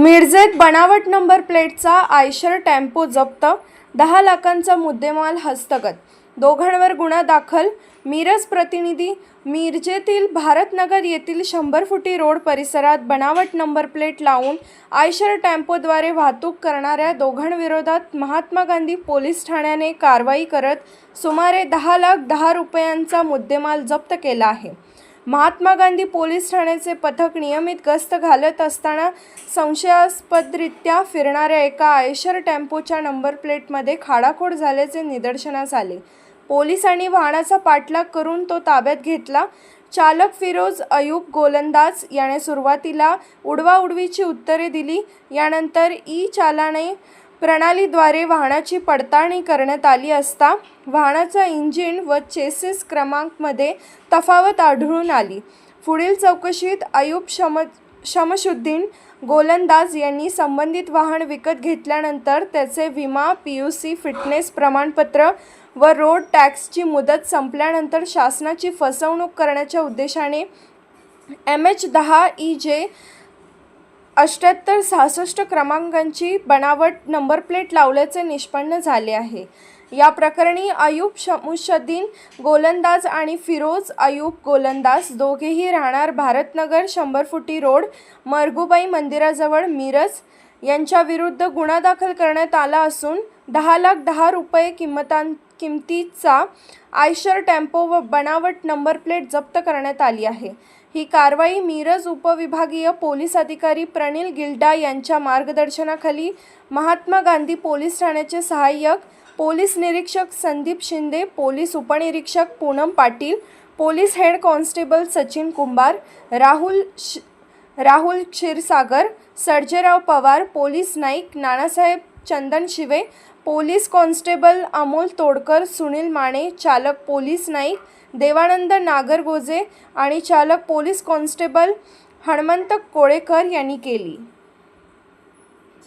मिरजेत बनावट नंबर प्लेटचा Eicher tempo जप्त, 10 लाखांचा मुद्देमाल हस्तगत, दोघांवर गुन्हा दाखल. मिरज प्रतिनिधी. मिरजेतील भारतनगर येथील 100 फुटी रोड परिसरात बनावट नंबर प्लेट लावून आयशर टेम्पोद्वारे वाहतूक करणाऱ्या दोघांविरोधात महात्मा गांधी पोलीस ठाण्याने कारवाई करत सुमारे 10,10,00,000 रुपयांचा मुद्देमाल जप्त केला आहे. महात्मा गांधी पोलीस ठाण्याचे पथक नियमित गस्त घालत असताना संशयास्पदरित्या फिरणाऱ्या एका आयशर टेम्पोच्या नंबर प्लेटमध्ये खाडाखोड झाल्याचे निदर्शनास आले. पोलिसांनी वाहनाचा पाठलाग करून तो ताब्यात घेतला. चालक फिरोज अयूब गोलंदाज याने सुरुवातीला उडवाउडवीची उत्तरे दिली. यानंतर ई-चालाने प्रणालीद्वारे वाहनाची पडताळणी करण्यात आली असता वाहनाचा इंजिन व चेसिस क्रमांकमध्ये तफावत आढळून आली. पुढील चौकशीत अयूब शमशुद्दीन गोलंदाज यांनी संबंधित वाहन विकत घेतल्यानंतर त्याचे विमा, PUC, फिटनेस प्रमाणपत्र व रोड टॅक्सची मुदत संपल्यानंतर शासनाची फसवणूक करण्याच्या उद्देशाने MH10 EJ 7866 क्रमांकांची बनावट नंबर प्लेट लावल्याचे निष्पन्न झाले आहे. या प्रकरणी अयूब शमशुद्दीन गोलंदाज आणि फिरोज अयूब गोलंदाज दोघेही राहणार भारतनगर 100 फुटी रोड, मरगुबाई मंदिराजवळ, मिरज यांच्या विरुद्ध गुन्हा दाखल करण्यात आला असून 10,10,00,000 रुपये किमतीचा आयशर टेम्पो व बनावट नंबर प्लेट जप्त करण्यात आली आहे. ही कारवाई मिरज उपविभागीय पोलीस अधिकारी प्रनिल गिल्डा यांच्या मार्गदर्शनाखाली महात्मा गांधी पोलीस ठाण्याचे सहाय्यक पोलीस निरीक्षक संदीप शिंदे, पोलीस उपनिरीक्षक Poonam Patil, police head constable Sachin Kumbhar, Rahul Kshirsagar, Sarjerao Pawar, police Naik Nanasaheb Chandanshive, police constable Amol Todkar, Sunil Mane, चालक पोलीस नाईक देवानंद नागरगोजे आणि चालक पोलीस कॉन्स्टेबल हणमंत कोळेकर यांनी केली.